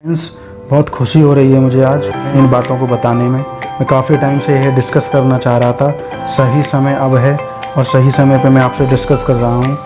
बहुत खुशी हो रही है मुझे आज इन बातों को बताने में। मैं काफ़ी टाइम से यह डिस्कस करना चाह रहा था, सही समय अब है और सही समय पे मैं आपसे डिस्कस कर रहा हूँ।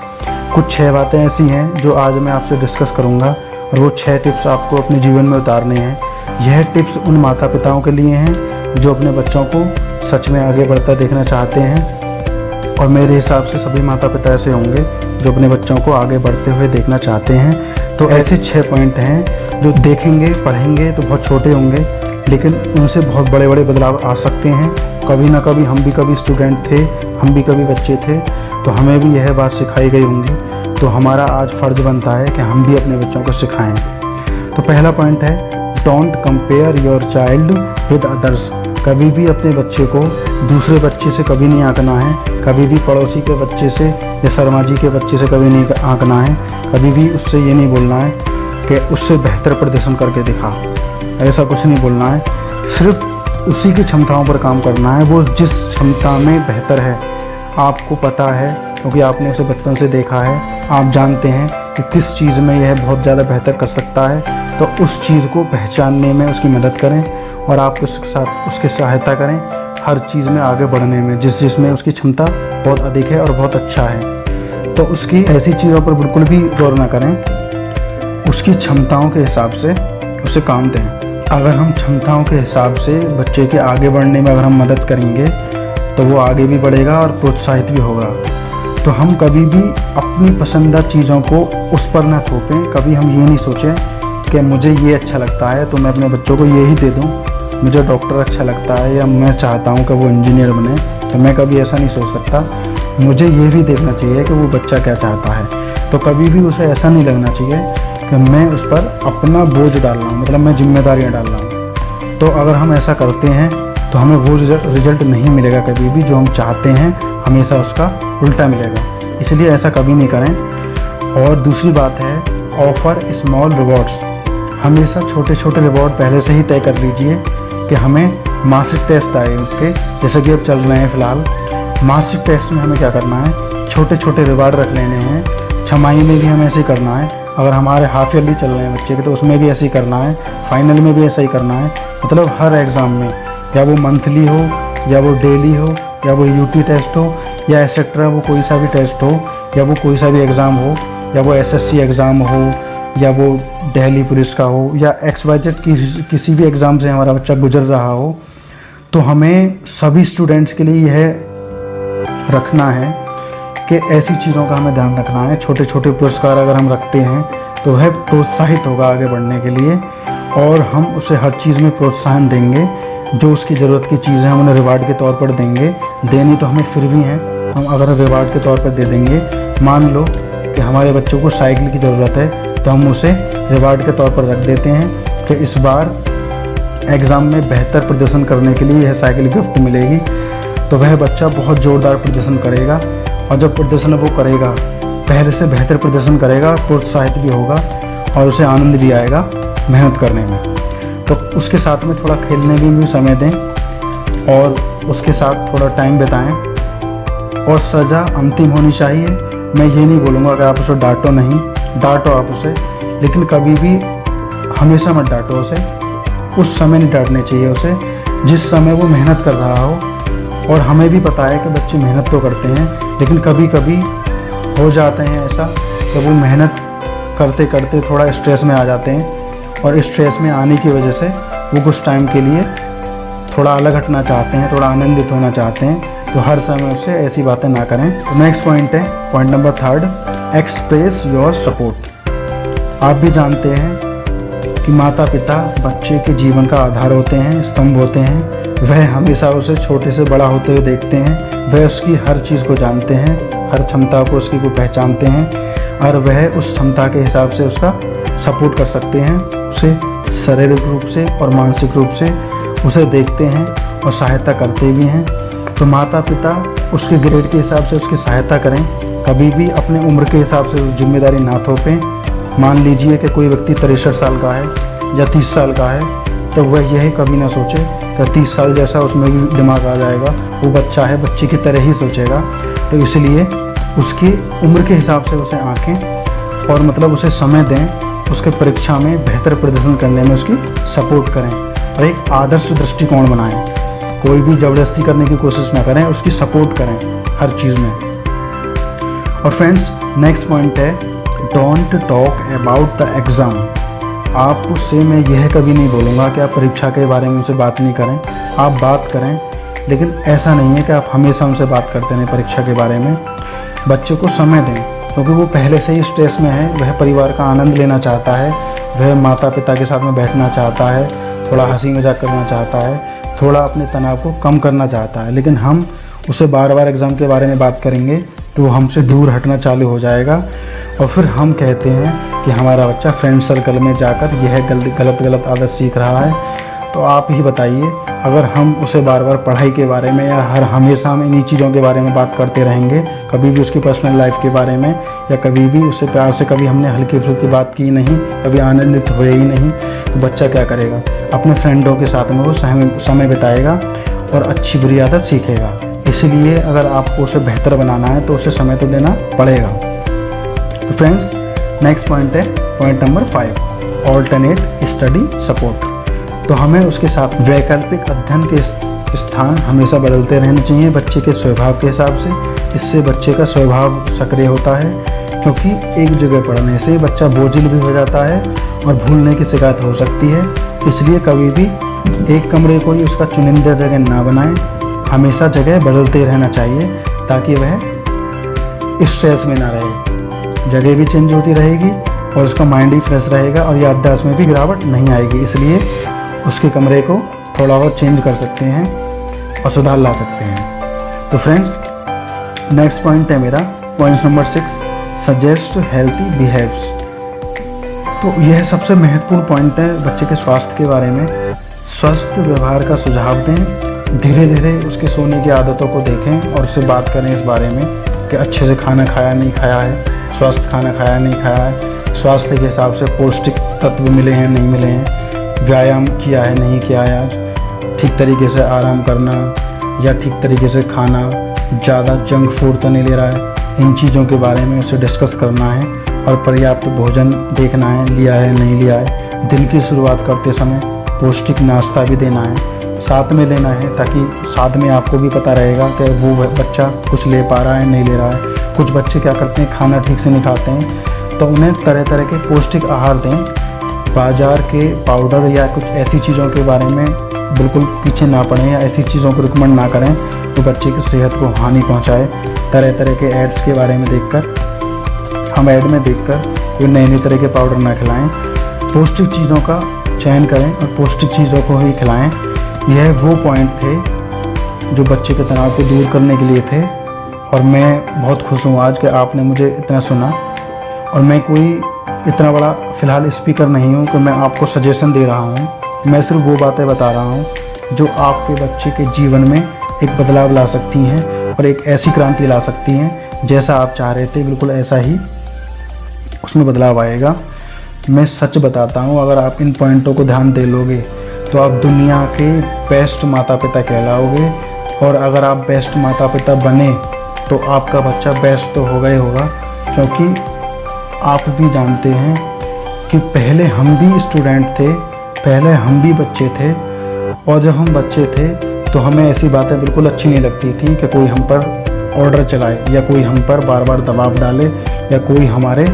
कुछ 6 बातें ऐसी हैं जो आज मैं आपसे डिस्कस करूँगा और वो 6 टिप्स आपको अपने जीवन में उतारने हैं। यह टिप्स उन माता पिताओं के लिए हैं जो अपने बच्चों को सच में आगे बढ़ता देखना चाहते हैं, और मेरे हिसाब से सभी माता पिता ऐसे होंगे जो अपने बच्चों को आगे बढ़ते हुए देखना चाहते हैं। तो ऐसे 6 पॉइंट हैं जो देखेंगे पढ़ेंगे तो बहुत छोटे होंगे, लेकिन उनसे बहुत बड़े बड़े बदलाव आ सकते हैं। कभी ना कभी हम भी कभी स्टूडेंट थे, हम भी कभी बच्चे थे, तो हमें भी यह बात सिखाई गई होंगी। तो हमारा आज फ़र्ज़ बनता है कि हम भी अपने बच्चों को सिखाएं। तो पहला पॉइंट है, don't compare your child with others. कभी भी अपने बच्चे को दूसरे बच्चे से कभी नहीं आंकना है, कभी भी पड़ोसी के बच्चे से या शर्मा जी के बच्चे से कभी नहीं आंकना है। कभी भी उससे ये नहीं बोलना है कि उससे बेहतर प्रदर्शन करके दिखा, ऐसा कुछ नहीं बोलना है। सिर्फ उसी की क्षमताओं पर काम करना है, वो जिस क्षमता में बेहतर है आपको पता है, क्योंकि आपने उसे बचपन से देखा है। आप जानते हैं कि किस चीज़ में यह बहुत ज़्यादा बेहतर कर सकता है, तो उस चीज़ को पहचानने में उसकी मदद करें और आप उसके साथ उसकी सहायता करें हर चीज़ में आगे बढ़ने में, जिसमें उसकी क्षमता बहुत अधिक है और बहुत अच्छा है। तो उसकी ऐसी चीज़ों पर बिल्कुल भी गौर ना करें, उसकी क्षमताओं के हिसाब से उसे काम दें। अगर हम क्षमताओं के हिसाब से बच्चे के आगे बढ़ने में अगर हम मदद करेंगे तो वो आगे भी बढ़ेगा और प्रोत्साहित भी होगा। तो हम कभी भी अपनी पसंदीदा चीज़ों को उस पर ना थोपें। कभी हम ये नहीं सोचें कि मुझे ये अच्छा लगता है तो मैं अपने बच्चों को ये ही दे दूँ, मुझे डॉक्टर अच्छा लगता है या मैं चाहता हूँ कि वो इंजीनियर बने, तो मैं कभी ऐसा नहीं सोच सकता। मुझे ये भी देखना चाहिए कि वो बच्चा क्या चाहता है। तो कभी भी उसे ऐसा नहीं लगना चाहिए कि मैं उस पर अपना बोझ डाल रहा हूँ, मतलब मैं जिम्मेदारियाँ डाल रहा हूँ। तो अगर हम ऐसा करते हैं तो हमें वो रिजल्ट नहीं मिलेगा कभी भी जो हम चाहते हैं, हमेशा उसका उल्टा मिलेगा। इसलिए ऐसा कभी नहीं करें। और दूसरी बात है, ऑफ़र स्मॉल रिवॉर्ड्स। हमेशा छोटे छोटे रिवॉर्ड पहले से ही तय कर लीजिए कि हमें मासिक टेस्ट आए उसके, जैसे कि अब चल रहे हैं फ़िलहाल। मासिक टेस्ट में हमें क्या करना है, छोटे छोटे रिवार्ड रख लेने हैं। छमाही में भी हमें ऐसे ही करना है। अगर हमारे हाफ ईयरली चल रहे हैं बच्चे के तो उसमें भी ऐसे ही करना है, फाइनल में भी ऐसा ही करना है। मतलब हर एग्ज़ाम में, या वो मंथली हो या वो डेली हो या वो यूटी टेस्ट हो या एक्सेट्रा, वो कोई सा भी टेस्ट हो या वो कोई सा भी एग्ज़ाम हो या वो एसएससी एग्ज़ाम हो या वो दिल्ली पुलिस का हो या XYZ किसी भी एग्ज़ाम से हमारा बच्चा गुजर रहा हो, तो हमें सभी स्टूडेंट्स के लिए यह रखना है कि ऐसी चीज़ों का हमें ध्यान रखना है। छोटे छोटे पुरस्कार अगर हम रखते हैं तो वह प्रोत्साहित होगा आगे बढ़ने के लिए, और हम उसे हर चीज़ में प्रोत्साहन देंगे। जो उसकी ज़रूरत की चीज़ें हम उन्हें रिवार्ड के तौर पर देंगे। देनी तो हमें फिर भी है, हम अगर रिवार्ड के तौर पर दे देंगे। मान लो कि हमारे बच्चों को साइकिल की ज़रूरत है तो हम उसे रिवार्ड के तौर पर रख देते हैं कि इस बार एग्ज़ाम में बेहतर प्रदर्शन करने के लिए यह साइकिल गिफ्ट मिलेगी। तो वह बच्चा बहुत ज़ोरदार प्रदर्शन करेगा, और जब प्रदर्शन वो करेगा पहले से बेहतर प्रदर्शन करेगा, प्रोत्साहित भी होगा और उसे आनंद भी आएगा मेहनत करने में। तो उसके साथ में थोड़ा खेलने में भी समय दें और उसके साथ थोड़ा टाइम बिताएं। और सज़ा अंतिम होनी चाहिए। मैं ये नहीं बोलूँगा कि आप उसे डांटो नहीं, डांटो आप उसे, लेकिन कभी भी हमेशा मत डांटो उसे। उस समय नहीं डांटने चाहिए उसे जिस समय वो मेहनत कर रहा हो। और हमें भी पता है कि बच्चे मेहनत तो करते हैं, लेकिन कभी कभी हो जाते हैं ऐसा कि वो मेहनत करते करते थोड़ा स्ट्रेस में आ जाते हैं, और स्ट्रेस में आने की वजह से वो कुछ टाइम के लिए थोड़ा अलग हटना चाहते हैं, थोड़ा आनंदित होना चाहते हैं। तो हर समय उससे ऐसी बातें ना करें। तो नेक्स्ट पॉइंट है, point number 3, express your support. आप भी जानते हैं कि माता पिता बच्चे के जीवन का आधार होते हैं, स्तंभ होते हैं। वह हमेशा उसे छोटे से बड़ा होते हुए देखते हैं। वह उसकी हर चीज़ को जानते हैं, हर क्षमता को उसकी को पहचानते हैं, और वह उस क्षमता के हिसाब से उसका सपोर्ट कर सकते हैं। उसे शारीरिक रूप से और मानसिक रूप से उसे देखते हैं और सहायता करते भी हैं। तो माता पिता उसके ग्रेड के हिसाब से उसकी सहायता करें। कभी भी अपने उम्र के हिसाब से जिम्मेदारी ना थोपें। मान लीजिए कि कोई व्यक्ति 63 साल का है या 30 साल का है, तो वह यही कभी ना सोचे कि 30 साल जैसा उसमें भी दिमाग आ जाएगा। वो बच्चा है, बच्चे की तरह ही सोचेगा। तो इसलिए उसकी उम्र के हिसाब से उसे आंकें और मतलब उसे समय दें उसके परीक्षा में बेहतर प्रदर्शन करने में उसकी सपोर्ट करें और एक आदर्श दृष्टिकोण बनाएं। कोई भी ज़बरदस्ती करने की कोशिश ना करें, उसकी सपोर्ट करें हर चीज़ में। और फ्रेंड्स, नेक्स्ट पॉइंट है don't talk about the exam. आपसे मैं यह कभी नहीं बोलूँगा कि आप परीक्षा के बारे में उनसे बात नहीं करें, आप बात करें, लेकिन ऐसा नहीं है कि आप हमेशा उनसे बात करते रहें परीक्षा के बारे में। बच्चे को समय दें, क्योंकि वो पहले से ही स्ट्रेस में है, वह परिवार का आनंद लेना चाहता है, वह माता पिता के साथ में बैठना चाहता है, थोड़ा हंसी मजाक करना चाहता है, थोड़ा अपने तनाव को कम करना चाहता है। लेकिन हम उसे बार बार एग्ज़ाम के बारे में बात करेंगे तो वो हमसे दूर हटना चालू हो जाएगा और फिर हम कहते हैं कि हमारा बच्चा फ्रेंड सर्कल में जाकर यह गलत आदत सीख रहा है। तो आप ही बताइए, अगर हम उसे बार बार पढ़ाई के बारे में या हमेशा हम इन्हीं चीज़ों के बारे में बात करते रहेंगे, कभी भी उसकी पर्सनल लाइफ के बारे में या कभी भी उससे प्यार से कभी हमने हल्की फुल्की बात की नहीं, कभी आनंदित हुए ही नहीं, तो बच्चा क्या करेगा? अपने फ्रेंडों के साथ में वो समय बिताएगा और अच्छी बुरी आदत सीखेगा। इसलिए अगर आपको उसे बेहतर बनाना है तो उसे समय तो देना पड़ेगा। तो फ्रेंड्स, नेक्स्ट पॉइंट है point number 5, alternate study support. तो हमें उसके साथ वैकल्पिक अध्ययन के स्थान हमेशा बदलते रहने चाहिए बच्चे के स्वभाव के हिसाब से। इससे बच्चे का स्वभाव सक्रिय होता है, क्योंकि एक जगह पढ़ने से बच्चा बोझिल भी हो जाता है और भूलने की शिकायत हो सकती है। इसलिए कभी भी एक कमरे को ही उसका चुनिंदा जगह ना बनाएं, हमेशा जगह बदलते रहना चाहिए ताकि वह स्ट्रेस में ना रहे। जगह भी चेंज होती रहेगी और उसका माइंड भी फ्रेश रहेगा और याददाश्त में भी गिरावट नहीं आएगी। इसलिए उसके कमरे को थोड़ा और चेंज कर सकते हैं और सुधार ला सकते हैं। तो फ्रेंड्स, नेक्स्ट पॉइंट है मेरा point number 6, suggest healthy behaves. तो यह सबसे महत्वपूर्ण पॉइंट है बच्चे के स्वास्थ्य के बारे में। स्वस्थ व्यवहार का सुझाव दें, धीरे धीरे उसके सोने की आदतों को देखें और उससे बात करें इस बारे में कि अच्छे से खाना खाया नहीं खाया है, स्वस्थ खाना खाया नहीं खाया है, स्वास्थ्य के हिसाब से पौष्टिक तत्व मिले हैं नहीं मिले हैं, व्यायाम किया है नहीं किया है आज, ठीक तरीके से आराम करना या ठीक तरीके से खाना, ज़्यादा जंक फूड तो नहीं ले रहा है। इन चीज़ों के बारे में उसे डिस्कस करना है और पर्याप्त भोजन देखना है, लिया है नहीं लिया है। दिन की शुरुआत करते समय पौष्टिक नाश्ता भी देना है, साथ में लेना है, ताकि साथ में आपको भी पता रहेगा कि वो बच्चा कुछ ले पा रहा है नहीं ले रहा है। कुछ बच्चे क्या करते हैं, खाना ठीक से नहीं खाते हैं, तो उन्हें तरह तरह के पौष्टिक आहार दें। बाज़ार के पाउडर या कुछ ऐसी चीज़ों के बारे में बिल्कुल पीछे ना पड़ें या ऐसी चीज़ों को रिकमेंड ना करें तो बच्चे की सेहत को हानि पहुंचाए। तरह तरह के एड्स के बारे में देखकर, हम ऐड में देखकर कोई नई तरह के पाउडर ना खिलाएं। पौष्टिक चीज़ों का चयन करें और पौष्टिक चीज़ों को ही खिलाएं। यह वो पॉइंट थे जो बच्चे के तनाव को दूर करने के लिए थे और मैं बहुत खुश हूँ आज कि आपने मुझे इतना सुना। और मैं कोई इतना बड़ा फ़िलहाल स्पीकर नहीं हूँ कि मैं आपको सजेशन दे रहा हूँ, मैं सिर्फ वो बातें बता रहा हूँ जो आपके बच्चे के जीवन में एक बदलाव ला सकती हैं और एक ऐसी क्रांति ला सकती हैं जैसा आप चाह रहे थे, बिल्कुल ऐसा ही उसमें बदलाव आएगा। मैं सच बताता हूँ, अगर आप इन पॉइंटों को ध्यान दे लोगे तो आप दुनिया के बेस्ट माता पिता कहलाओगे। और अगर आप बेस्ट माता पिता बने तो आपका बच्चा बेस्ट तो होगा ही होगा, क्योंकि आप भी जानते हैं कि पहले हम भी स्टूडेंट थे, पहले हम भी बच्चे थे, और जब हम बच्चे थे तो हमें ऐसी बातें बिल्कुल अच्छी नहीं लगती थी कि कोई हम पर ऑर्डर चलाए या कोई हम पर बार बार दबाव डाले या कोई हमारे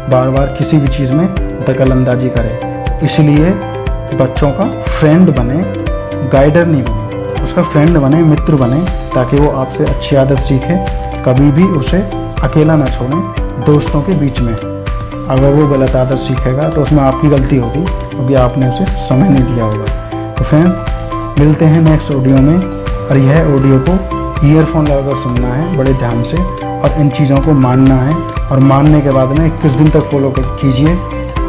बार बार किसी भी चीज़ में दखलंदाजी करे। इसलिए बच्चों का फ्रेंड बने, गाइडर नहीं बने, उसका फ्रेंड बने, मित्र बने, ताकि वो आपसे अच्छी आदत सीखे। कभी भी उसे अकेला ना छोड़ें दोस्तों के बीच में। अगर वो गलत आदत सीखेगा तो उसमें आपकी गलती होगी, क्योंकि आपने उसे समय नहीं दिया होगा। तो फ्रेंड, मिलते हैं नेक्स्ट ऑडियो में, और यह ऑडियो को ईयरफोन लगाकर सुनना है बड़े ध्यान से और इन चीज़ों को मानना है। और मानने के बाद में 21 दिन तक फॉलो कीजिए,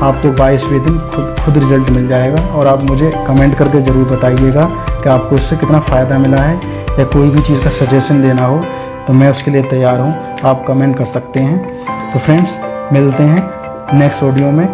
आपको 22वें दिन खुद रिजल्ट मिल जाएगा। और आप मुझे कमेंट करके ज़रूर बताइएगा कि आपको इससे कितना फ़ायदा मिला है, या कोई भी चीज़ का सजेशन देना हो तो मैं उसके लिए तैयार हूँ, आप कमेंट कर सकते हैं। तो फ्रेंड्स, मिलते हैं नेक्स्ट ऑडियो में।